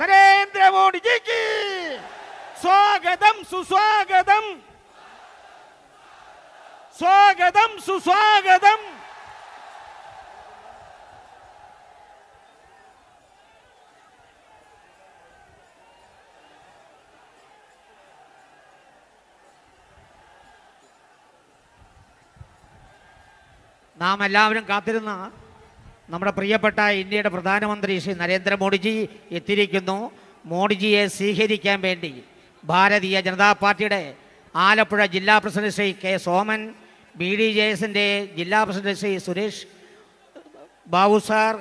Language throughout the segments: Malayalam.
നരേന്ദ്രമോദിജിക്ക് സ്വാഗതം സുസ്വാഗതം, സ്വാഗതം സുസ്വാഗതം. നാം എല്ലാവരും കാത്തിരുന്ന നമ്മുടെ പ്രിയപ്പെട്ട ഇന്ത്യയുടെ പ്രധാനമന്ത്രി ശ്രീ നരേന്ദ്രമോദിജി എത്തിയിരിക്കുന്നു. മോഡിജിയെ സ്വീകരിക്കാൻ വേണ്ടി ഭാരതീയ ജനതാ പാർട്ടിയുടെ ആലപ്പുഴ ജില്ലാ പ്രസിഡന്റ് ശ്രീ കെ സോമൻ, BDJSൻ്റെ ജില്ലാ പ്രസിഡന്റ് ശ്രീ സുരേഷ് ബാബു സാർ,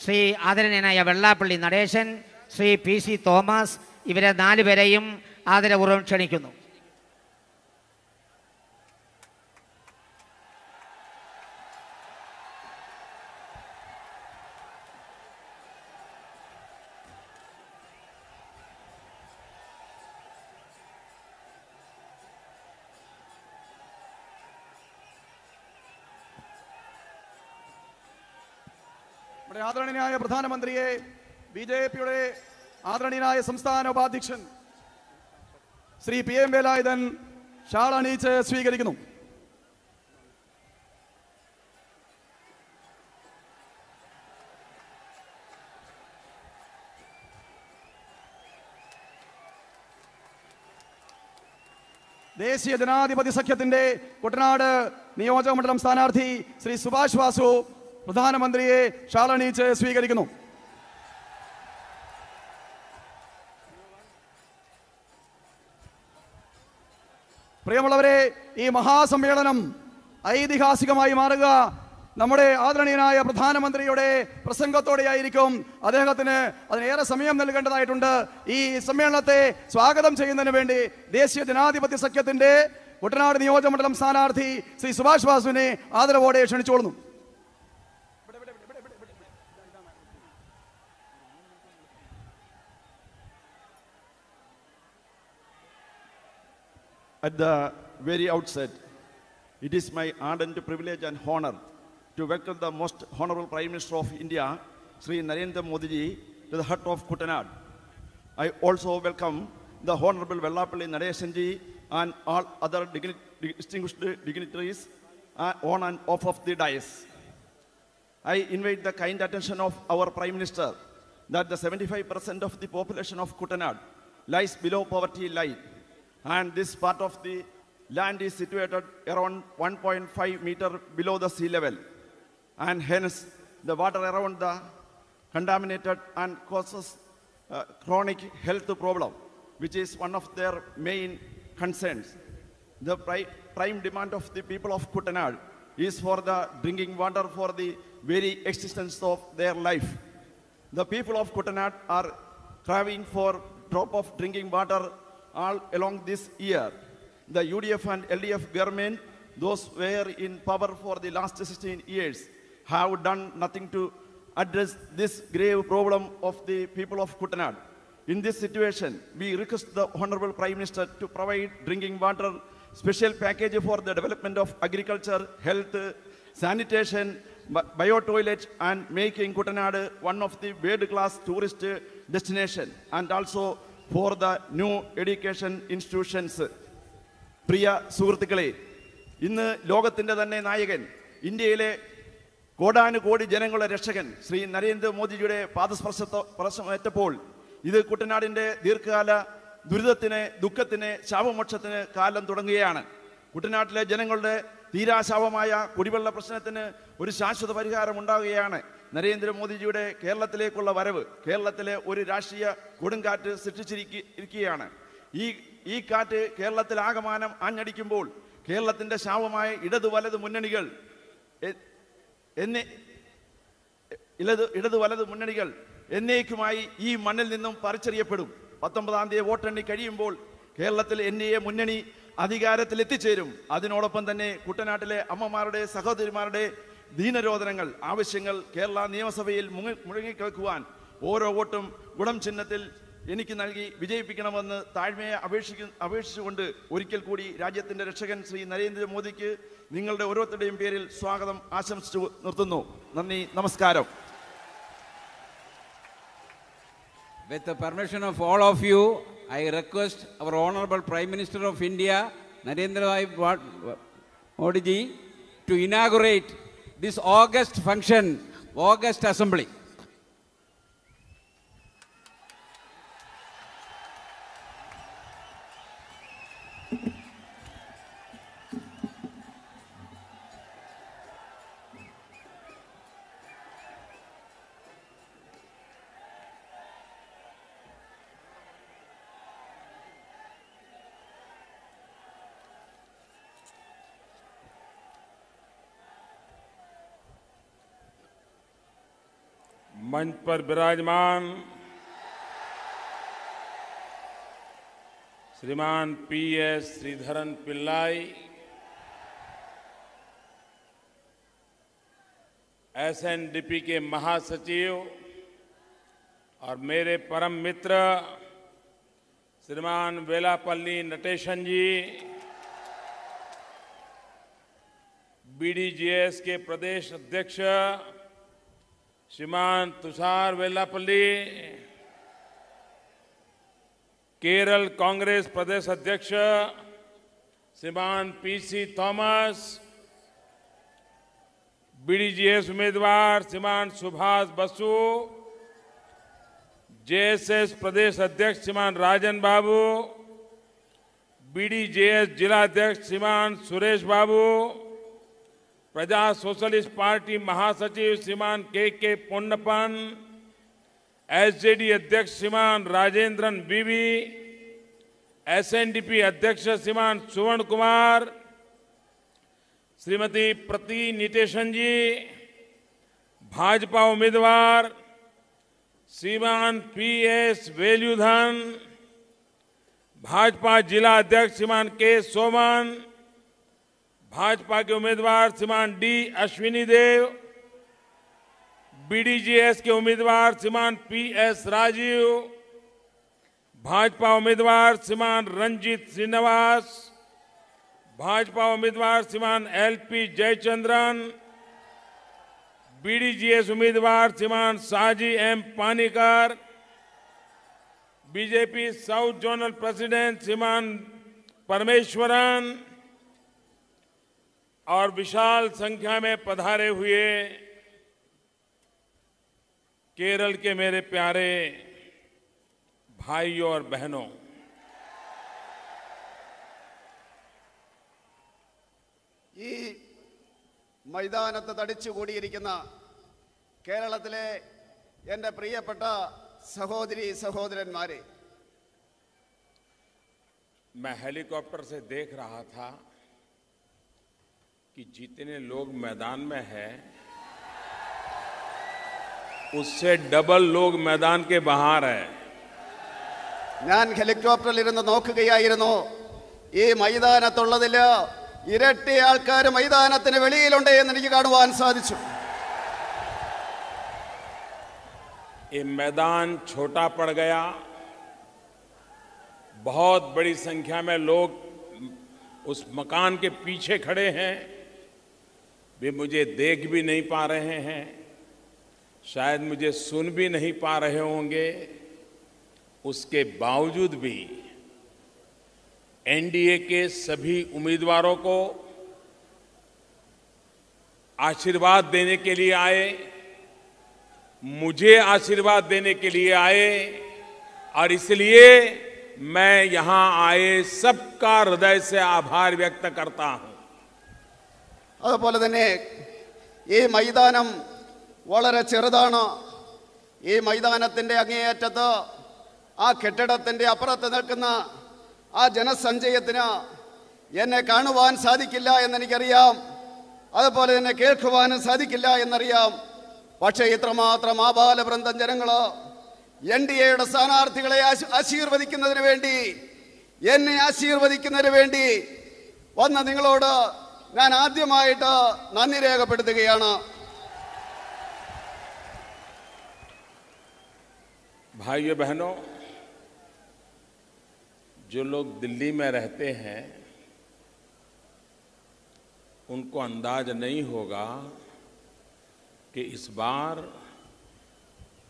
ശ്രീ ആദരണീയനായ വെള്ളാപ്പള്ളി നടേശൻ, ശ്രീ PC തോമസ്, ഇവരെ 4 പേരെയും ആദരപൂർവ്വം ക്ഷണിക്കുന്നു. നമ്മുടെ ആദരണീയനായ പ്രധാനമന്ത്രിയെ BJPയുടെ ആദരണീയനായ സംസ്ഥാന ഉപാധ്യക്ഷൻ ശ്രീ PM വേലായുധൻ ഷാൾ അണിയിച്ച് സ്വീകരിക്കുന്നു. ദേശീയ ജനാധിപത്യ സഖ്യത്തിന്റെ കുട്ടനാട് നിയോജക മണ്ഡലം സ്ഥാനാർത്ഥി ശ്രീ സുഭാഷ് വാസു പ്രധാനമന്ത്രിയെ ഷാൾ അണിയിച്ച് സ്വീകരിക്കുന്നു. പ്രിയമുള്ളവരെ, ഈ മഹാസമ്മേളനം ഐതിഹാസികമായി മാറുക നമ്മുടെ ആദരണീയനായ പ്രധാനമന്ത്രിയുടെ പ്രസംഗത്തോടെയായിരിക്കും. അദ്ദേഹത്തിന് അതിനേറെ സമയം നൽകേണ്ടതായിട്ടുണ്ട്. ഈ സമ്മേളനത്തെ സ്വാഗതം ചെയ്യുന്നതിന് വേണ്ടി ദേശീയ ജനാധിപത്യ സഖ്യത്തിന്റെ കുട്ടനാട് നിയോജക മണ്ഡലം സ്ഥാനാർത്ഥി ശ്രീ സുഭാഷ് വാസുവിനെ ആദരവോടെ ക്ഷണിച്ചുകൊള്ളുന്നു. At the very outset, it is my ardent privilege and honor to welcome the most honorable Prime Minister of India, Sri Narendra Modi ji, to the heart of Kutanad. I also welcome the Honorable Vellappalli Nadeshan ji and all other distinguished dignitaries on and off of the dais. I invite the kind attention of our Prime Minister that the 75% of the population of Kutanad lies below poverty line. And this part of the land is situated around 1.5 meter below the sea level, and hence the water around the contaminated and causes chronic health problem, which is one of their main concerns. The prime demand of the people of Kutanad is for the drinking water for the very existence of their life. The people of Kutanad are craving for drop of drinking water all along this year. The UDF and LDF government, those were in power for the last 16 years, have done nothing to address this grave problem of the people of Kutanad. In this situation, we request the Honorable Prime Minister to provide drinking water special package for the development of agriculture, health, sanitation, bio-toilet, and making Kutanad one of the world-class tourist destination, and also for the new education institutions. പ്രിയ സുഹൃത്തുക്കളെ, ഇന്ന് ലോകത്തിൻ്റെ തന്നെ നായകൻ, ഇന്ത്യയിലെ കോടാനുകോടി ജനങ്ങളുടെ രക്ഷകൻ ശ്രീ നരേന്ദ്രമോദിജിയുടെ പാദസ്പർശമേറ്റപ്പോൾ ഇത് കുട്ടനാടിൻ്റെ ദീർഘകാല ദുരിതത്തിന്, ദുഃഖത്തിന്, ശാപമോക്ഷത്തിന് കാലം തുടങ്ങുകയാണ്. കുട്ടനാട്ടിലെ ജനങ്ങളുടെ തീരാശാപമായ കുടിവെള്ള പ്രശ്നത്തിന് ഒരു ശാശ്വത പരിഹാരം ഉണ്ടാകുകയാണ്. നരേന്ദ്രമോദിജിയുടെ കേരളത്തിലേക്കുള്ള വരവ് കേരളത്തിലെ ഒരു രാഷ്ട്രീയ കൊടുങ്കാറ്റ് സൃഷ്ടിച്ചിരിക്കുകയാണ്. ഈ കാറ്റ് കേരളത്തിലാകമാനം ആഞ്ഞടിക്കുമ്പോൾ കേരളത്തിൻ്റെ ശാപമായ ഇടതു വലത് മുന്നണികൾ എന്നേക്കുമായി ഈ മണ്ണിൽ നിന്നും പറിച്ചെറിയപ്പെടും. 19-ാം തീയതി വോട്ടെണ്ണി കഴിയുമ്പോൾ കേരളത്തിൽ NDA മുന്നണി അധികാരത്തിൽ എത്തിച്ചേരും. അതിനോടൊപ്പം തന്നെ കുട്ടനാട്ടിലെ അമ്മമാരുടെ, സഹോദരിമാരുടെ ദീനരോധനങ്ങൾ, ആവശ്യങ്ങൾ കേരള നിയമസഭയിൽ മുഴങ്ങിക്കേൾക്കുവാൻ ഓരോ വോട്ടും ഗുണം ചിഹ്നത്തിൽ എനിക്ക് നൽകി വിജയിപ്പിക്കണമെന്ന് താഴ്മയെ അപേക്ഷിച്ചുകൊണ്ട് ഒരിക്കൽ കൂടി രാജ്യത്തിൻ്റെ രക്ഷകൻ ശ്രീ നരേന്ദ്രമോദിക്ക് നിങ്ങളുടെ ഓരോരുത്തരുടെയും പേരിൽ സ്വാഗതം ആശംസിച്ചു നിർത്തുന്നു. നന്ദി, നമസ്കാരം. With the permission of all of you, I request our Honorable Prime Minister of India, Narendra Modi ji, to inaugurate this August function, August Assembly. मंच पर विराजमान श्रीमान PS श्रीधरन पिल्लाई, SNDP के महासचिव और मेरे परम मित्र श्रीमान वेलापल्ली नटेशन जी, BDJS के प्रदेश अध्यक्ष श्रीमान तुषार वेलापल्ली, केरल कांग्रेस प्रदेश अध्यक्ष श्रीमान PC थॉमस, BDJS उम्मीदवार श्रीमान सुभाष बसु, JSS प्रदेश अध्यक्ष श्रीमान राजन बाबू, BDJS जिला अध्यक्ष श्रीमान सुरेश बाबू, प्रजा सोशलिस्ट पार्टी महासचिव श्रीमान के पुन्नपन, SJD अध्यक्ष श्रीमान राजेंद्रन बीवी, SNDP अध्यक्ष श्रीमान सुवर्ण कुमार, श्रीमती प्रति निटेशन जी, भाजपा उम्मीदवार श्रीमान PS वेल्युधन, भाजपा जिला अध्यक्ष श्रीमान K सोमन, भाजपा के उम्मीदवार श्रीमान D अश्विनी देव, BDJS के उम्मीदवार श्रीमान PS राजीव, भाजपा उम्मीदवार श्रीमान रंजीत श्रीनिवास, भाजपा उम्मीदवार श्रीमान LP जयचंद्रन, BDJS उम्मीदवार श्रीमान साजी M Panikkar, BJP south zonal president श्रीमान परमेश्वरन और विशाल संख्या में पधारे हुए केरल के मेरे प्यारे भाइयों और बहनों, ഈ മൈതാനത്ത് തടിച്ചുകൂടിയിരിക്കുന്ന കേരളത്തിലെ എൻ്റെ പ്രിയപ്പെട്ട സഹോദരി സഹോദരന്മാരെ, मैं हेलीकॉप्टर से देख रहा था कि जितने लोग मैदान में हैं उससे डबल लोग मैदान के बाहर हैं। ഞാൻ ഹെലികോപ്റ്ററിൽ ഇരുന്ന് നോക്കുകയായിരുന്നു. ഈ മൈതാനത്തുള്ളതിൽ ഇരട്ടി ആൾക്കാർ മൈതാനത്തിന് വെളിയിലുണ്ട് എന്ന് എനിക്ക് കാണുവാൻ സാധിച്ചു. ये मैदान छोटा पड़ गया, बहुत बड़ी संख्या में लोग उस मकान के पीछे खड़े हैं, वे मुझे देख भी नहीं पा रहे हैं, शायद मुझे सुन भी नहीं पा रहे होंगे। उसके बावजूद भी NDA के सभी उम्मीदवारों को आशीर्वाद देने के लिए आए, मुझे आशीर्वाद देने के लिए आए, और इसलिए मैं यहां आए सबका हृदय से आभार व्यक्त करता हूं। അതുപോലെ തന്നെ ഈ മൈതാനം വളരെ ചെറുതാണ്. ഈ മൈതാനത്തിന്റെ അങ്ങേയറ്റത്ത് ആ കെട്ടിടത്തിന്റെ അപ്പുറത്ത് നിൽക്കുന്ന ആ ജനസഞ്ചയത്തിന് എന്നെ കാണുവാൻ സാധിക്കില്ല എന്നെനിക്കറിയാം, അതുപോലെ തന്നെ കേൾക്കുവാനും സാധിക്കില്ല എന്നറിയാം. പക്ഷേ ഇത്രമാത്രം ആബാലവൃന്ദം ജനങ്ങൾ NDAയുടെ സ്ഥാനാർത്ഥികളെ ആശീർവദിക്കുന്നതിന് വേണ്ടി, എന്നെ ആശീർവദിക്കുന്നതിന് വേണ്ടി വന്ന നിങ്ങളോട് ഞാൻ ആദ്യമായിട്ട് നന്ദി രേഖപ്പെടുത്തുകയാണ്. भाइयों बहनों, जो लोग दिल्ली में रहते हैं उनको अंदाज नहीं होगा कि इस बार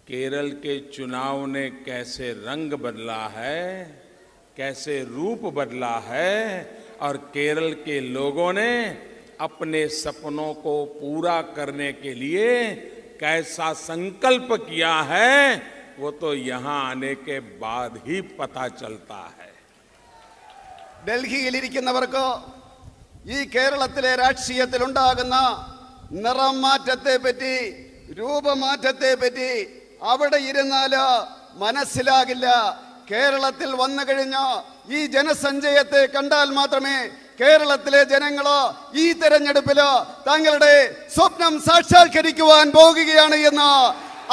केरल के चुनाव ने कैसे रंग बदला है, कैसे रूप बदला है और केरल के लोगों ने अपने सपनों को पूरा करने के लिए कैसा संकल्प किया है, वो तो यहाँ आने के बाद ही पता चलता है. ഡൽഹിയിലിരിക്കുന്നവർക്ക് ഈ കേരളത്തിലെ രാഷ്ട്രീയത്തിൽ ഉണ്ടാകുന്ന നിറം മാറ്റത്തെ പറ്റി, രൂപമാറ്റത്തെ പറ്റി അവിടെ ഇരുന്നാല് മനസ്സിലാകില്ല. കേരളത്തിൽ വന്നു കഴിഞ്ഞ ഈ ജനസഞ്ചയത്തെ കണ്ടാൽ മാത്രമേ കേരളത്തിലെ ജനങ്ങള് ഈ തെരഞ്ഞെടുപ്പില് തങ്ങളുടെ സ്വപ്നം സാക്ഷാത്കരിക്കുവാൻ പോകുകയാണ് എന്ന്,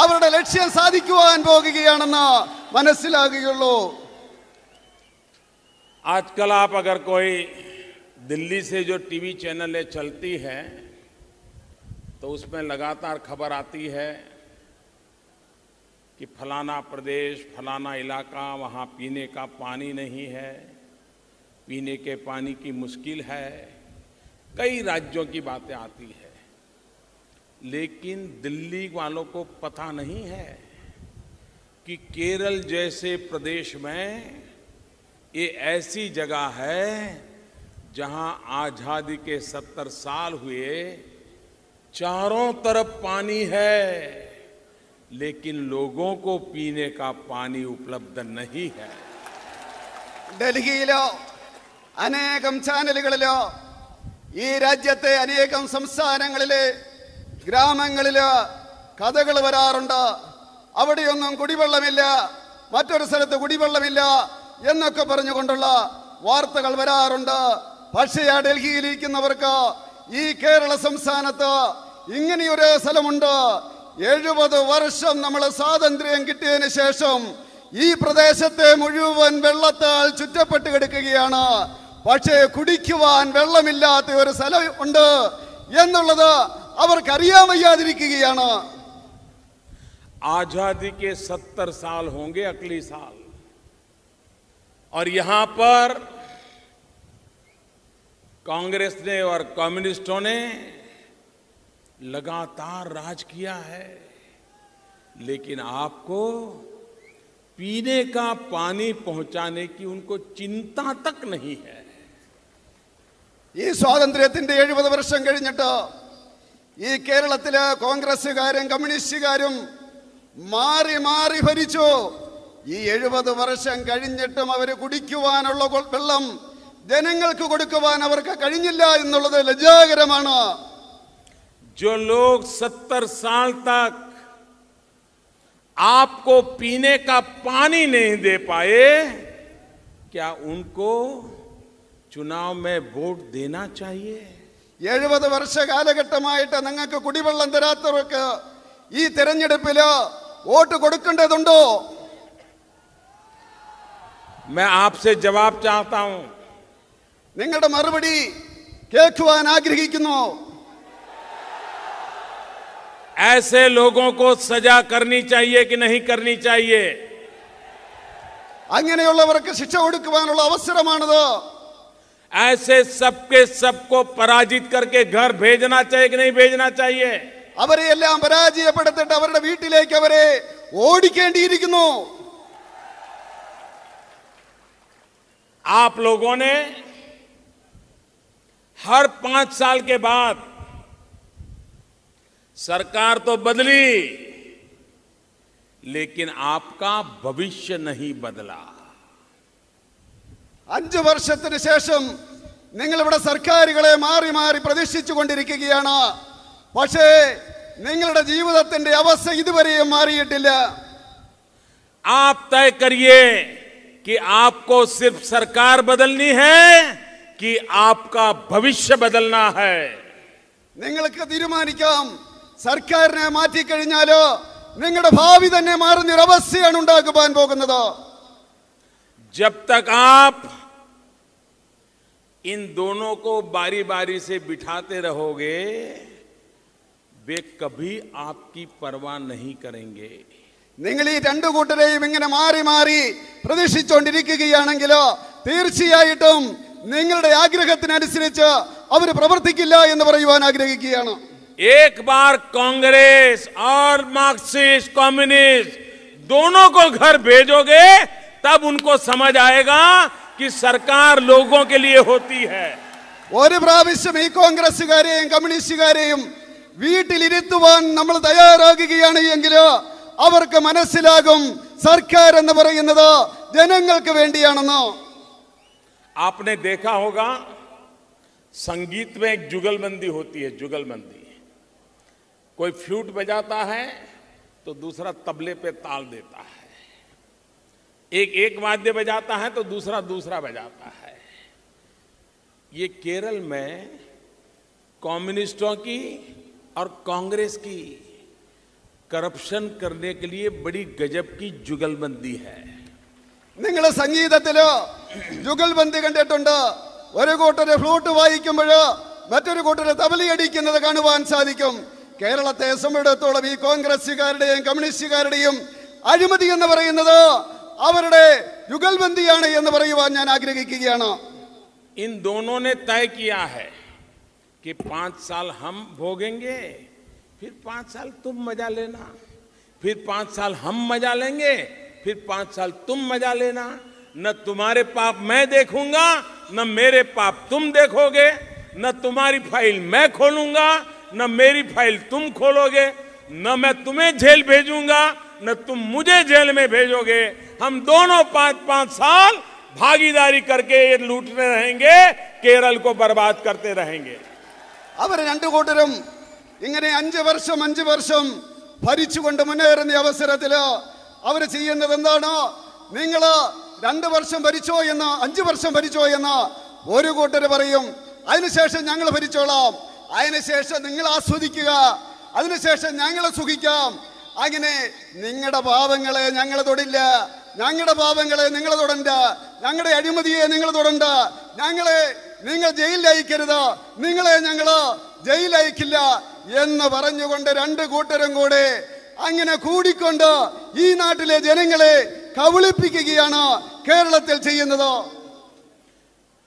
അവരുടെ ലക്ഷ്യം സാധിക്കുവാൻ പോകുകയാണെന്ന് മനസ്സിലാകുകയുള്ളൂ. आजकल आप अगर कोई दिल्ली से जो टीवी चैनलें चलती हैं तो उसमें लगातार खबर आती है कि फलाना प्रदेश, फलाना इलाका, वहाँ पीने का पानी नहीं है, पीने के पानी की मुश्किल है, कई राज्यों की बातें आती है. लेकिन दिल्ली वालों को पता नहीं है कि केरल जैसे प्रदेश में ये ऐसी जगह है जहां आजादी के 70 साल हुए, चारों तरफ पानी है, लेकिन लोगों को पीने का पानी उपलब्ध नहीं है. ഡൽഹിയിലോ അനേകം ചാനലുകളിലോ ഈ രാജ്യത്തെ അനേകം സംസ്ഥാനങ്ങളിലെ ഗ്രാമങ്ങളില് കഥകൾ വരാറുണ്ട്. അവിടെയൊന്നും കുടിവെള്ളമില്ല, മറ്റൊരു സ്ഥലത്ത് കുടിവെള്ളമില്ല എന്നൊക്കെ പറഞ്ഞുകൊണ്ടുള്ള വാർത്തകൾ വരാറുണ്ട്. പക്ഷേ ആ ഡൽഹിയിലിരിക്കുന്നവർക്ക് ഈ കേരള സംസ്ഥാനത്ത് ഇങ്ങനെയൊരു സ്ഥലമുണ്ട്. 70 വർഷം നമ്മൾ സ്വാതന്ത്ര്യം കിട്ടിയതിന് ശേഷം ഈ പ്രദേശത്തെ മുഴുവൻ വെള്ളത്താൽ ചുറ്റപ്പെട്ട് കിടക്കുകയാണ്. പക്ഷേ കുടിക്കുവാൻ വെള്ളമില്ലാത്ത ഒരു സ്ഥലം ഉണ്ട് എന്നുള്ളത് അവർക്കറിയാൻ വയ്യാതിരിക്കുകയാണ്. आजादी के 70 साल होंगे अगले साल, और यहां पर कांग्रेस ने और कम्युनिस्टों ने लगातार राज किया है, लेकिन आपको पीने का पानी पहुंचाने की उनको चिंता तक नहीं है. ഈ സ്വാതന്ത്ര്യത്തിന്റെ 70 വർഷം കഴിഞ്ഞിട്ട് ഈ കേരളത്തിലെ കോൺഗ്രസ്സുകാരും കമ്മ്യൂണിസ്റ്റുകാരും മാറി മാറി ഭരിച്ചു. ഈ 70 വർഷം കഴിഞ്ഞിട്ടും അവർ കുടിക്കുവാനുള്ള വെള്ളം ജനങ്ങൾക്ക് കൊടുക്കുവാൻ അവർക്ക് കഴിഞ്ഞില്ല എന്നുള്ളത് ലജ്ജാകരമാണ്. जो लोग 70 साल तक आपको पीने का पानी नहीं दे पाए, क्या उनको चुनाव में वोट देना चाहिए? 70 വർഷ കാലഘട്ടമായിട്ട് നിങ്ങൾക്ക് കുടിവെള്ളം തരാത്തവർക്ക് ഈ തെരഞ്ഞെടുപ്പില് വോട്ട് കൊടുക്കേണ്ടതുണ്ടോ? मैं आपसे जवाब चाहता हूं. നിങ്ങളുടെ മറുപടി കേൾക്കുവാൻ ആഗ്രഹിക്കുന്നു. ऐसे लोगों को सजा करनी चाहिए कि नहीं करनी चाहिए? അങ്ങനെയുള്ളവർക്ക് ശിക്ഷ കൊടുക്കുവാനുള്ള അവസരമാണിത്. ऐसे सबके सबको पराजित करके घर भेजना चाहिए कि नहीं भेजना चाहिए? അവരെ എല്ലാം പരാജയപ്പെടുത്തിട്ട് അവരുടെ വീട്ടിലേക്ക് അവരെ ഓടിക്കേണ്ടിയിരിക്കുന്നു. आप लोगों ने हर 5 साल के बाद सरकार तो बदली, लेकिन आपका भविष्य नहीं बदला. 5 വർഷത്തിന് ശേഷം നിങ്ങൾ ഇവിടെ സർക്കാരുകളെ മാറി മാറി പ്രതിഷ്ഠിച്ചു കൊണ്ടിരിക്കുകയാണ്. പക്ഷേ നിങ്ങളുടെ ജീവിതത്തിന്റെ അവസ്ഥ ഇതുവരെയും മാറിയിട്ടില്ല. आप तय करिए कि आपको सिर्फ सरकार बदलनी है कि आपका भविष्य बदलना है. നിങ്ങൾക്ക് തീരുമാനിക്കാം, സർക്കാരിനെ മാറ്റിക്കഴിഞ്ഞാലോ നിങ്ങളുടെ ഭാവി തന്നെ മാറുന്നൊരവസ്ഥയാണ് ഉണ്ടാക്കുവാൻ പോകുന്നത്. जब तक आप इन दोनों को बारी बारी से बिठाते रहोगे, वे कभी आपकी परवाह नहीं करेंगे. നിങ്ങൾ ഈ രണ്ടു കൂട്ടരെയും ഇങ്ങനെ മാറി മാറി പ്രതീക്ഷിച്ചുകൊണ്ടിരിക്കുകയാണെങ്കിലോ തീർച്ചയായിട്ടും നിങ്ങളുടെ ആഗ്രഹത്തിനനുസരിച്ച് അവർ പ്രവർത്തിക്കില്ല എന്ന് പറയുവാൻ ആഗ്രഹിക്കുകയാണ്. एक बार कांग्रेस और मार्क्सिस्ट कम्युनिस्ट दोनों को घर भेजोगे तब उनको समझ आएगा कि सरकार लोगों के लिए होती है। ഒരു പ്രാവശ്യം ഈ കോൺഗ്രസ്സുകാരെയും കമ്മ്യൂണിസ്റ്റുകാരെയും വീട്ടിലിരുത്തുവാൻ നമ്മൾ തയ്യാറാകുകയാണ് എങ്കിൽ അവർക്ക് മനസ്സിലാകും സർക്കാർ എന്ന് പറയുന്നത് ജനങ്ങൾക്ക് വേണ്ടിയാണെന്ന്. आपने देखा होगा संगीत में एक जुगलबंदी होती है, जुगलबंदी। कोई फ्लूट बजाता है तो दूसरा तबले पे ताल देता है, एक वाद्य बजाता है तो दूसरा बजाता है। ये केरल में कम्युनिस्टों की और कांग्रेस की करप्शन करने के लिए बड़ी गजब की जुगलबंदी है। നിങ്ങൾ സംഗീതത്തില് ജുഗൽബന്ദി കണ്ടിട്ടുണ്ട്. ഒരു കൂട്ടര് ഫ്ലൂട്ട് വായിക്കുമ്പോൾ മറ്റൊരു കൂട്ടര് തബലയടിക്കുന്നത് കാണുവാൻ സാധിക്കും. കേരളത്തെ സംബന്ധിച്ചിടത്തോളം ഈ കോൺഗ്രസ്സുകാരുടെയും കമ്മ്യൂണിസ്റ്റുകാരുടെയും അഴിമതി എന്ന് പറയുന്നത് അവരുടെ ജുഗൽബന്ദിയാണ് എന്ന് പറയുവാൻ ഞാൻ ആഗ്രഹിക്കുകയാണ്. इन दोनों ने तय किया है कि 5 साल हम भोगेंगे, फिर 5 साल तुम मजा लेना, फिर 5 साल हम मजा लेंगे, फिर 5 साल तुम मजा लेना। न तुम्हारे पाप मैं देखूंगा, न मेरे पाप तुम देखोगे, न तुम्हारी फाइल मैं खोलूंगा, न मेरी फाइल तुम खोलोगे, न मैं तुम्हें जेल भेजूंगा, न तुम मुझे जेल में भेजोगे। हम दोनों 5-5 साल भागीदारी करके ये लूटते रहेंगे, केरल को बर्बाद करते रहेंगे। അവർ രണ്ടു കൂട്ടരും ഇങ്ങനെ 5 വർഷം ഭരിച്ചുകൊണ്ട് മുന്നേറുന്ന അവസരത്തില് അവർ ചെയ്യുന്നത് എന്താണ്? നിങ്ങൾ 2 വർഷം ഭരിച്ചോ എന്ന് 5 വർഷം ഭരിച്ചോ എന്ന് ഒരു കൂട്ടര് പറയും. അതിനുശേഷം ഞങ്ങൾ ഭരിച്ചോളാം, അതിനുശേഷം നിങ്ങൾ ആസ്വദിക്കുക, അതിനുശേഷം ഞങ്ങൾ സുഖിക്കാം. അങ്ങനെ നിങ്ങളുടെ പാവങ്ങളെ ഞങ്ങൾ തൊടില്ല, ഞങ്ങളുടെ പാവങ്ങളെ നിങ്ങൾ തൊടണ്ട, ഞങ്ങളുടെ അഴിമതിയെ നിങ്ങൾ തൊടണ്ട, ഞങ്ങളെ നിങ്ങൾ ജയിലിൽ അയക്കരുത്, നിങ്ങളെ ഞങ്ങൾ ജയിലിൽ അയക്കില്ല എന്ന് പറഞ്ഞുകൊണ്ട് 2 കൂട്ടരും കൂടെ അങ്ങനെ കൂടിക്കൊണ്ട് ഈ നാട്ടിലെ ജനങ്ങളെ കബളിപ്പിക്കുകയാണ് കേരളത്തിൽ ചെയ്യുന്നത്.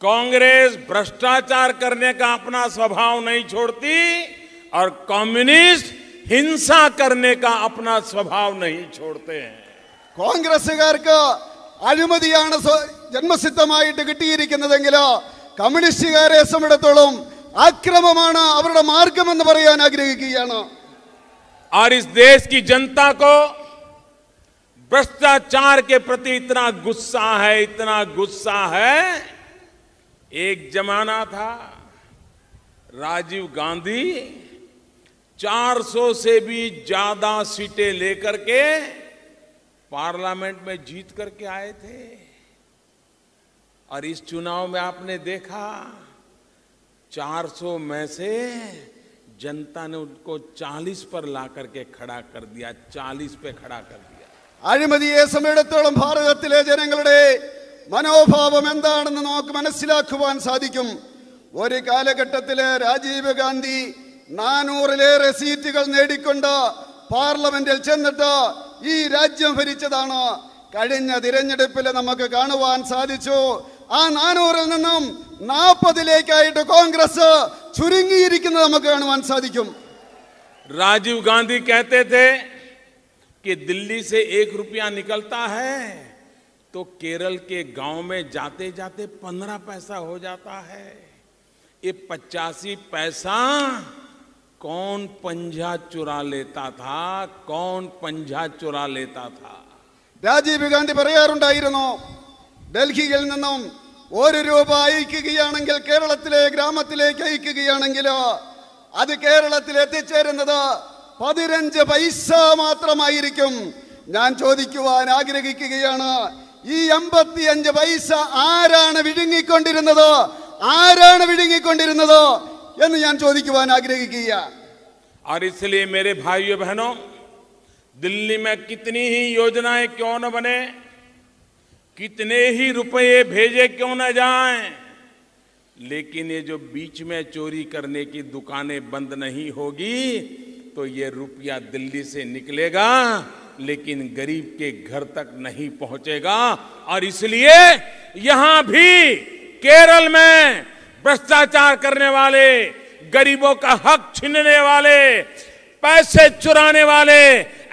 कांग्रेस भ्रष्टाचार करने का अपना स्वभाव नहीं छोड़ती और कम्युनिस्ट हिंसा करने का अपना स्वभाव नहीं छोड़ते हैं। കോൺഗ്രസ്സുകാർക്ക് അഴിമതിയാണ് ജന്മസിദ്ധമായിട്ട് കിട്ടിയിരിക്കുന്നതെങ്കിൽ കമ്മ്യൂണിസ്റ്റുകാരെ സംബന്ധിച്ചിടത്തോളം അക്രമമാണ് അവരുടെ മാർഗമെന്ന് പറയാൻ ആഗ്രഹിക്കുകയാണ്. और इस देश की जनता को भ्रष्टाचार के प्रति इतना गुस्सा है, इतना गुस्सा है। एक जमाना था राजीव गांधी 400 से भी ज्यादा सीटें लेकर के पार्लियामेंट में जीत करके आए थे, और इस चुनाव में आपने देखा 400 में से जनता ने उनको 40 पर ला करके खड़ा कर दिया, 40 पे खड़ा कर दिया। അഴിമതിയെ സംബന്ധിച്ചിടത്തോളം ഭാരതത്തിലെ ജനങ്ങളുടെ മനോഭാവം എന്താണെന്ന് നമുക്ക് മനസ്സിലാക്കുവാൻ സാധിക്കും. ഒരു കാലഘട്ടത്തില് രാജീവ് ഗാന്ധി 400-ലേറെ സീറ്റുകൾ നേടിക്കൊണ്ട് പാർലമെന്റിൽ ചെന്നിട്ട് ഈ രാജ്യം ഭരിച്ചതാണ്. കഴിഞ്ഞ തിരഞ്ഞെടുപ്പിൽ നമുക്ക് കാണുവാൻ സാധിച്ചു ആ 400-ൽ നിന്നും 40-ലേക്കായിട്ട് കോൺഗ്രസ് ചുരുങ്ങിയിരിക്കുന്നത് നമുക്ക് കാണുവാൻ സാധിക്കും. राजीव गांधी कहते थे कि दिल्ली से 1 रुपया निकलता है तो केरल के गांव में जाते जाते 15 पैसा हो जाता है। ये 85 पैसा कौन पंजा चुरा लेता था, कौन पंजा चुरा लेता था। രാജീവ് ഗാന്ധി പറയാറുണ്ടായിരുന്നു, ഡൽഹിയിൽ നിന്നും 1 രൂപ അയക്കുകയാണെങ്കിൽ കേരളത്തിലെ ഗ്രാമത്തിലേക്ക് അയക്കുകയാണെങ്കിൽ അത് കേരളത്തിൽ എത്തിച്ചേരുന്നത് 15 പൈസ മാത്രമായിരിക്കും. ഞാൻ ചോദിക്കുവാൻ ആഗ്രഹിക്കുകയാണ്, ഈ 55 പൈസ ആരാണ് വിഴുങ്ങിക്കൊണ്ടിരുന്നത്, ആരാണ് വിഴുങ്ങിക്കൊണ്ടിരുന്നത് എന്ന് ഞാൻ ചോദിക്കുവാൻ ആഗ്രഹിക്കുകയാണ്. और इसलिए मेरे भाइयों बहनों, दिल्ली में कितनी ही योजनाएं क्यों न बने, कितने ही रुपए भेजे क्यों न जाएं, लेकिन ये जो बीच में चोरी करने की दुकानें बंद नहीं होगी तो ये रुपया दिल्ली से निकलेगा लेकिन गरीब के घर तक नहीं पहुंचेगा। और इसलिए यहां भी केरल में भ्रष्टाचार करने वाले, गरीबों का हक छीनने वाले, पैसे चुराने वाले,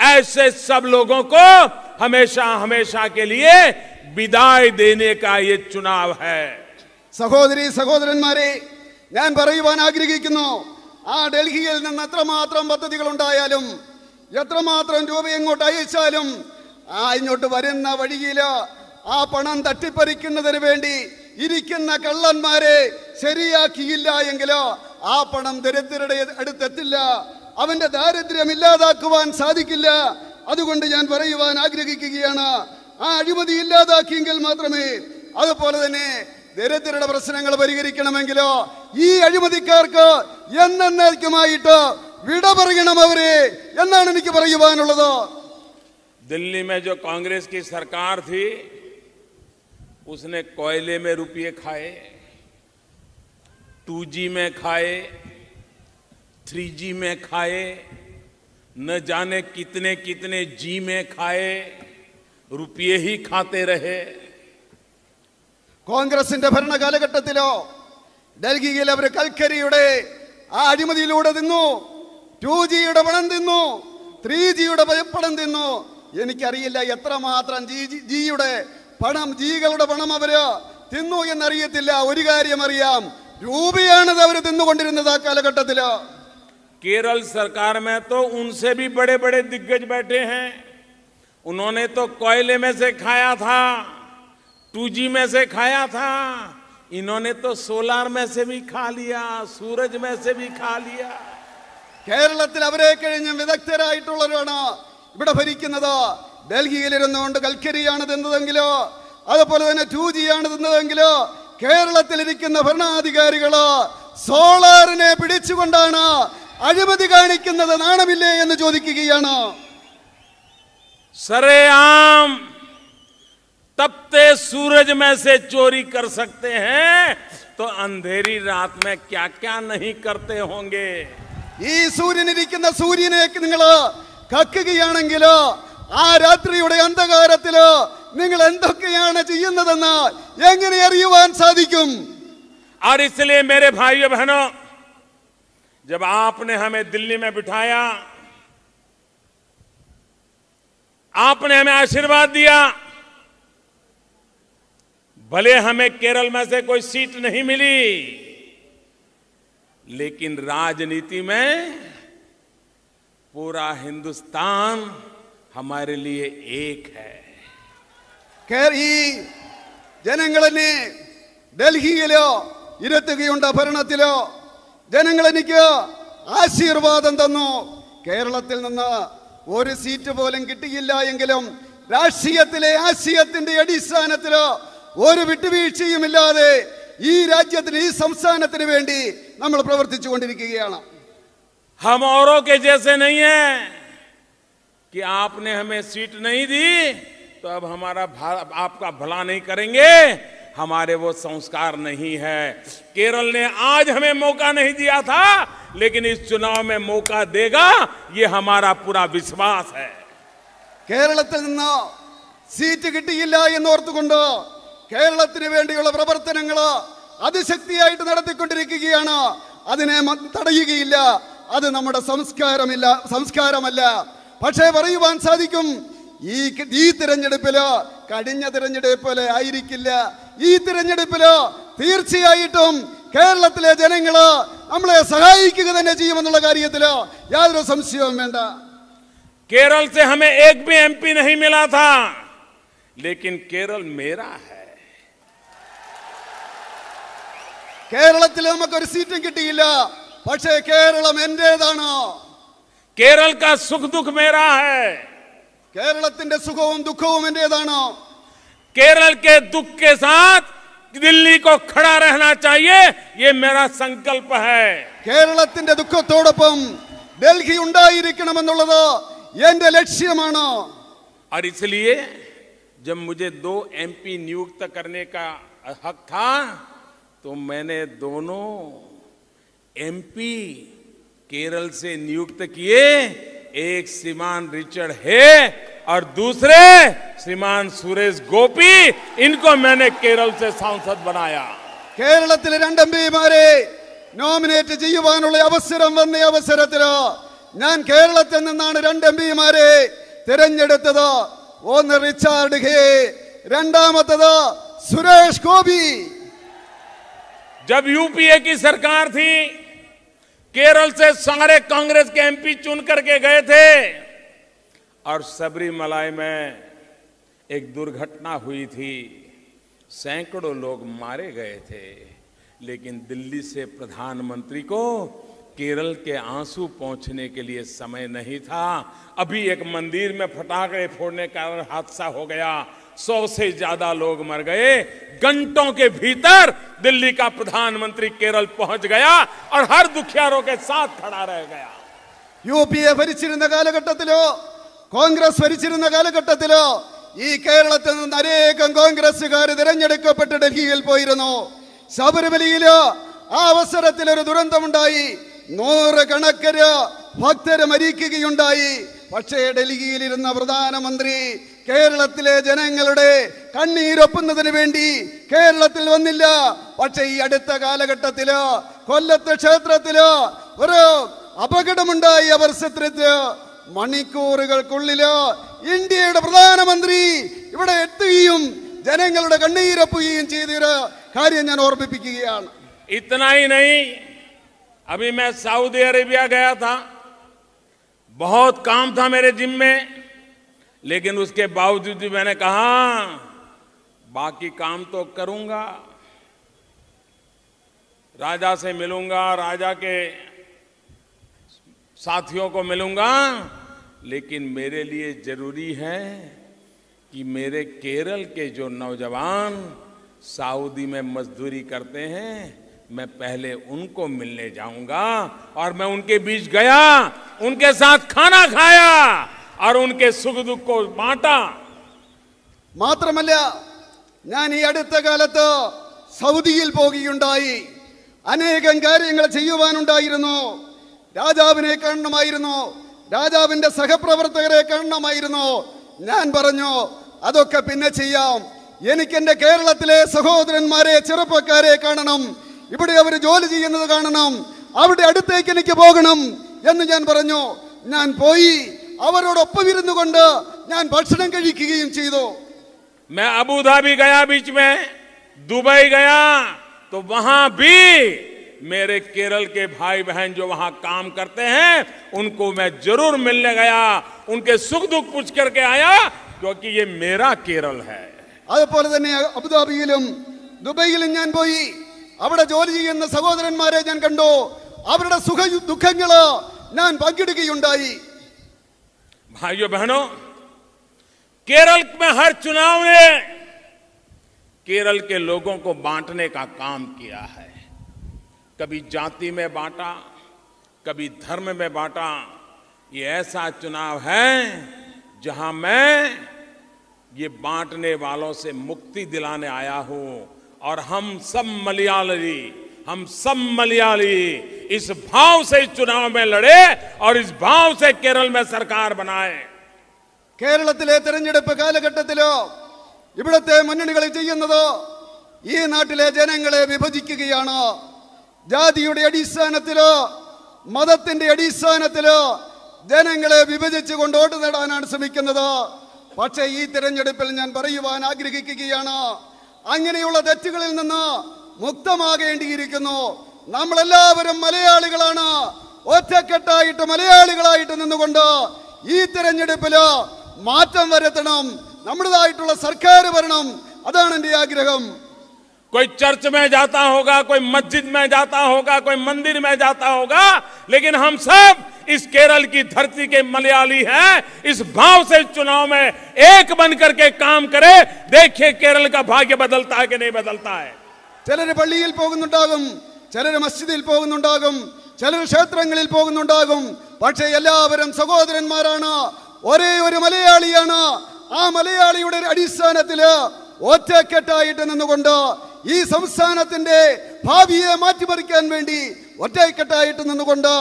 ऐसे सब लोगों को हमेशा हमेशा के लिए विदाई देने का ये चुनाव है। സഹോദരി സഹോദരന്മാരെ, ഞാൻ പറയുവാൻ ആഗ്രഹിക്കുന്നു, ആ ഡൽഹിയിൽ നിന്ന് എത്രമാത്രം പദ്ധതികൾ ഉണ്ടായാലും എത്രമാത്രം രൂപ എങ്ങോട്ട് അയച്ചാലും ഇങ്ങോട്ട് വരുന്ന വഴിയിൽ ആ പണം തട്ടിപ്പറിക്കുന്നതിന് വേണ്ടി ഇരിക്കുന്ന കള്ളന്മാരെ ശരിയാക്കിയില്ല എങ്കിലോ ആ പണം ദരിദ്രരുടെ അടുത്തെത്തില്ല, അവന്റെ ദാരിദ്ര്യം ഇല്ലാതാക്കുവാൻ സാധിക്കില്ല. അതുകൊണ്ട് ഞാൻ പറയുവാൻ ആഗ്രഹിക്കുകയാണ്, ആ അഴിമതി ഇല്ലാതാക്കിയെങ്കിൽ മാത്രമേ, അതുപോലെ തന്നെ ദരിദ്രരുടെ പ്രശ്നങ്ങൾ പരിഹരിക്കണമെങ്കിലോ ഈ അഴിമതിക്കാർക്ക് എന്നേക്കുമായിട്ട് വിട പറയണം അവരെ എന്നാണ് എനിക്ക് പറയുവാനുള്ളത്. दिल्ली में जो कांग्रेस की सरकार थी उसने कोयले में रुपये खाए, 2G में खाए, 3G में खाए, न जाने कितने कितने G में खाए, रुपये ही खाते रहे. കോൺഗ്രസിന്റെ ഭരണകാലഘട്ടത്തിലോ ഡൽഹിയിൽ അവർ കൽക്കരിയുടെ ആ അഴിമതിയിലൂടെ തിന്നു, 2Gയുടെ പണം തിന്നു, 3Gയുടെ പണം തിന്നു. എനിക്കറിയില്ല എത്രമാത്രം ജിയുടെ പണം, ജികളുടെ പണം അവര് തിന്നു എന്നറിയത്തില്ല. ഒരു കാര്യം അറിയാം, രൂപയാണത് അവർ തിന്നുകൊണ്ടിരുന്നത് ആ കാലഘട്ടത്തില്. केरल सरकार में तो उनसे भी बड़े बड़े दिग्गज बैठे हैं. उन्होंने तो कोयले में से खाया था, 2G में से खाया था, इन्होंने तो सोलार में से भी खा लिया, सूरज में से भी खा लिया. കേരളത്തിൽ അവരെ കഴിഞ്ഞ വിദഗ്ധരായിട്ടുള്ളവരാണ് ഇവിടെ ഭരിക്കുന്നത്. ഡൽഹിയിലിരുന്നുകൊണ്ട് കൽക്കരിയാണ് തിന്നതെങ്കിലോ അതുപോലെ തന്നെ 2G ആണ് തിന്നതെങ്കിലോ കേരളത്തിലിരിക്കുന്ന ഭരണാധികാരികള് സോളാറിനെ പിടിച്ചുകൊണ്ടാണ് അഴിമതി കാണിക്കുന്നത്. നാണമില്ലേ എന്ന് ചോദിക്കുകയാണ്. सरेआम तपते सूरज में से चोरी कर सकते हैं तो अंधेरी रात में क्या क्या नहीं करते होंगे. ഈ സൂര്യനിരിക്കുന്ന സൂര്യനെ നിങ്ങള് കക്കുകയാണെങ്കിലോ ആ രാത്രിയുടെ അന്ധകാരത്തില് നിങ്ങൾ എന്തൊക്കെയാണ് ചെയ്യുന്നതെന്ന് എങ്ങനെ അറിയുവാൻ സാധിക്കും? और इसलिए मेरे भाइयों बहनों, जब आपने हमें दिल्ली में बिठाया, आपने हमें आशीर्वाद दिया, भले हमें केरल में से कोई सीट नहीं मिली, लेकिन राजनीति में पूरा हिंदुस्तान हमारे लिए एक है. ഈ ജനങ്ങളെന്നെ ഡൽഹിയിലോ ഇരുത്തുകയുണ്ട്, ഭരണത്തിലോ ജനങ്ങൾ എനിക്ക് ആശീർവാദം തന്നു. കേരളത്തിൽ നിന്ന് ഒരു സീറ്റ് പോലും കിട്ടിയില്ല എങ്കിലും രാഷ്ട്രീയത്തിലെ ആശയത്തിന്റെ അടിസ്ഥാനത്തിലോ ഒരു വിട്ടുവീഴ്ചയുമില്ലാതെ ഈ രാജ്യത്തിന്, ഈ സംസ്ഥാനത്തിന് വേണ്ടി നമ്മൾ പ്രവർത്തിച്ചു കൊണ്ടിരിക്കുകയാണ്. हम औरों के जैसे नहीं है कि आपने हमें सीट नहीं दी तो अब हमारा आपका भला नहीं करेंगे. हमारे वो संस्कार नहीं है. केरल ने आज हमें मौका नहीं दिया था, लेकिन इस चुनाव में मौका देगा, ये हमारा पूरा विश्वास है. കേരളത്തിൽ നിന്ന് സീറ്റ് കിട്ടിയില്ല എന്നോർത്തുകൊണ്ട് കേരളത്തിന് വേണ്ടിയുള്ള പ്രവർത്തനങ്ങള് അതിശക്തിയായിട്ട് നടത്തിക്കൊണ്ടിരിക്കുകയാണ്. അതിനെ തടയുകയില്ല. അത് നമ്മുടെ സംസ്കാരമല്ല. പക്ഷേ പറയുവാൻ സാധിക്കും, ഈ തിരഞ്ഞെടുപ്പില് കഴിഞ്ഞ തിരഞ്ഞെടുപ്പില് ആയിരിക്കില്ല. ഈ തിരഞ്ഞെടുപ്പില് തീർച്ചയായിട്ടും കേരളത്തിലെ ജനങ്ങള് നമ്മളെ സഹായിക്കുക തന്നെ ചെയ്യുമെന്നുള്ള കാര്യത്തില് യാതൊരു സംശയവും വേണ്ട. केरल से हमें एक भी MP नहीं मिला था, लेकिन केरल मेरा है. കേരളത്തിൽ നമുക്കൊരു സീറ്റും കിട്ടിയില്ല, പക്ഷേ കേരളം എന്റേതാണ്. केरल का सुख दुख मेरा है. കേരളത്തിന്റെ സുഖവും ദുഃഖവും എന്റേതാണ്. केरल के दुख के साथ दिल्ली को खड़ा रहना चाहिए, ये मेरा संकल्प है. കേരളത്തിന്റെ ദുഃഖത്തോടൊപ്പം ഡൽഹി ഉണ്ടായിരിക്കണമെന്നുള്ളത് എന്റെ ലക്ഷ്യമാണ്. और इसलिए जब मुझे 2 MP नियुक्त करने का हक था तो मैंने दोनों MP केरल से नियुक्त किए. एक श्रीमान रिचर्ड हे और दूसरे श्रीमान सुरेश गोपी, इनको मैंने केरल से सांसद बनाया. കേരളത്തിലെ 2 എംപിമാരെ നോമിനേറ്റ് ചെയ്യുവാനുള്ള അവസരം വന്ന അവസരത്തില് ഞാൻ കേരളത്തിൽ നിന്നാണ് 2 എംപിമാരെ തിരഞ്ഞെടുത്തത്. ഒന്ന് റിച്ചാർഡ് ഹേ, രണ്ടാമത്തത് സുരേഷ് ഗോപി. जब यूपीए की सरकार थी, केरल से सारे कांग्रेस के एमपी चुन करके गए थे और सबरीमलाई में एक दुर्घटना हुई थी, सैकड़ों लोग मारे गए थे, लेकिन दिल्ली से प्रधानमंत्री को केरल के आंसू पहुंचने के लिए समय नहीं था. अभी एक मंदिर में फटाके फोड़ने का हादसा हो गया, 100 से ज्यादा लोग मर गए. घंटों के भीतर दिल्ली का प्रधानमंत्री केरल पहुंच गया और हर दुखियारों के साथ खड़ा रह गया. യുപിഎ ഭരിച്ചിരുന്ന കാലഘട്ടത്തിലോ കോൺഗ്രസ് ഭരിച്ചിരുന്ന കാലഘട്ടത്തിലോ ഈ കേരളത്തിൽ നിന്ന് അനേകം കോൺഗ്രസുകാർ തിരഞ്ഞെടുക്കപ്പെട്ട് ഡൽഹിയിൽ പോയിരുന്നു. ശബരിമലയില് ആ അവസരത്തിൽ ഒരു ദുരന്തമുണ്ടായി, 100 കണക്കിന് ഭക്തര് മരിക്കുകയുണ്ടായി. പക്ഷേ ഡൽഹിയിലിരുന്ന പ്രധാനമന്ത്രി കേരളത്തിലെ ജനങ്ങളുടെ കണ്ണീരൊപ്പുന്നതിന് വേണ്ടി കേരളത്തിൽ വന്നില്ല. പക്ഷേ ഈ അടുത്ത കാലഘട്ടത്തില് കൊല്ലത്തെ ക്ഷേത്രത്തില് ഒരു അപകടമുണ്ടായി. അവർ ചിത്രത്തില് മണിക്കൂറുകൾക്കുള്ളില് ഇന്ത്യയുടെ പ്രധാനമന്ത്രി ഇവിടെ എത്തുകയും ജനങ്ങളുടെ കണ്ണീരൊപ്പുകയും ചെയ്തൊരു കാര്യം ഞാൻ ഓർമ്മിപ്പിക്കുകയാണ്. इतना ही नहीं, अभी मैं सऊदी अरेबिया गया था, बहुत काम था मेरे जिम में, लेकिन उसके बावजूद भी मैंने कहा बाकी काम तो करूंगा, राजा से मिलूंगा, राजा के साथियों को मिलूंगा, लेकिन मेरे लिए जरूरी है कि मेरे केरल के जो नौजवान सऊदी में मजदूरी करते हैं, मैं पहले उनको मिलने जाऊंगा. और मैं उनके बीच गया, उनके साथ खाना खाया और उनके सुख दुख को बांटा. മാത്രമല്ല, ഞാൻ ഈ അടുത്ത കാലത്ത് സൗദിയിൽ പോകുകയുണ്ടായി. അനേകം കാര്യങ്ങൾ ചെയ്യുവാനുണ്ടായിരുന്നു. രാജാവിനെ കാണണമായിരുന്നു, രാജാവിന്റെ സഹപ്രവർത്തകരെ കാണണമായിരുന്നു. ഞാൻ പറഞ്ഞു അതൊക്കെ പിന്നെ ചെയ്യാം, എനിക്ക് എന്റെ കേരളത്തിലെ സഹോദരന്മാരെ ചെറുപ്പക്കാരെ കാണണം, ഇവിടെ അവർ ജോലി ചെയ്യുന്നത് കാണണം, അവരുടെ അടുത്തേക്ക് എനിക്ക് പോകണം എന്ന് ഞാൻ പറഞ്ഞു. ഞാൻ പോയി അവരോടൊപ്പം ഇരുന്നു കൊണ്ട് ഞാൻ ഭക്ഷണം കഴിക്കുകയും ചെയ്തു. मैं अबू धाबी गया, बीच में दुबई गया, तो वहां भी मेरे केरल के भाई बहन जो वहां काम करते हैं उनको मैं जरूर मिलने गया, उनके सुख दुख पूछ करके आया, क्योंकि ये मेरा केरल है. അതുപോലെ തന്നെ അബുദാബിയിലും ദുബൈയിലും ഞാൻ പോയി. അവിടെ ജോലി ചെയ്യുന്ന സഹോദരന്മാരെ ഞാൻ കണ്ടു. അവരുടെ സുഖ ദുഃഖങ്ങള് ഞാൻ പങ്കിടുകയുണ്ടായി. भाइयों बहनों, केरल में हर चुनाव ने केरल के लोगों को बांटने का काम किया है. कभी जाति में बांटा, कभी धर्म में बांटा. ये ऐसा चुनाव है जहां मैं ये बांटने वालों से मुक्ति दिलाने आया हूं. और हम सब मलयाली इस भाव से इस चुनाव में लड़े और इस भाव से केरल में सरकार बनाए. കേരളത്തിലെ തെരഞ്ഞെടുപ്പ് കാലഘട്ടത്തിലോ ഇവിടുത്തെ മുന്നണികൾ ചെയ്യുന്നത് ഈ നാട്ടിലെ ജനങ്ങളെ വിഭജിക്കുകയാണ്. ജാതിയുടെ അടിസ്ഥാനത്തിലോ മതത്തിന്റെ അടിസ്ഥാനത്തിലോ ജനങ്ങളെ വിഭജിച്ചുകൊണ്ട് വോട്ട് നേടാനാണ് ശ്രമിക്കുന്നത്. പക്ഷേ ഈ തെരഞ്ഞെടുപ്പിൽ ഞാൻ പറയുവാൻ ആഗ്രഹിക്കുകയാണ്, അങ്ങനെയുള്ള തെറ്റുകളിൽ നിന്ന് മുക്തമാകേണ്ടിയിരിക്കുന്നു. നമ്മളെല്ലാവരും മലയാളികളാണ്. ഒറ്റക്കെട്ടായിട്ട് മലയാളികളായിട്ട് നിന്നുകൊണ്ട് ഈ തെരഞ്ഞെടുപ്പില് മാറ്റം വരുത്തണം, നമ്മുടേതായിട്ടുള്ള സർക്കാർ വരണം. അതാണ് എൻ്റെ ആഗ്രഹം. कोई चर्च में जाता होगा, कोई मस्जिद में जाता होगा, कोई मंदिर में जाता होगा, लेकिन हम सब इस केरल की धरती के मलयाली हैं. इस भाव से चुनाव में एक बन करके काम करे. देखिए केरल का भाग्य बदलता है कि नहीं बदलता है. ചിലര് പള്ളിയിൽ പോകുന്നുണ്ടാകും, ചിലര് മസ്ജിദിൽ പോകുന്നുണ്ടാകും, ചിലർ ക്ഷേത്രങ്ങളിൽ പോകുന്നുണ്ടാകും. പക്ഷേ എല്ലാവരും സഹോദരന്മാരാണ്, ഒരേ ഒരു മലയാളിയാണ്. ആ മലയാളിയുടെ അടിസ്ഥാനത്തില് ഒറ്റക്കെട്ടായിട്ട് നിന്നുകൊണ്ട് ഈ സംസ്ഥാനത്തിന്റെ ഭാവിയെ മാറ്റിമറിക്കാൻ വേണ്ടി ഒറ്റക്കെട്ടായിട്ട് നിന്നുകൊണ്ട്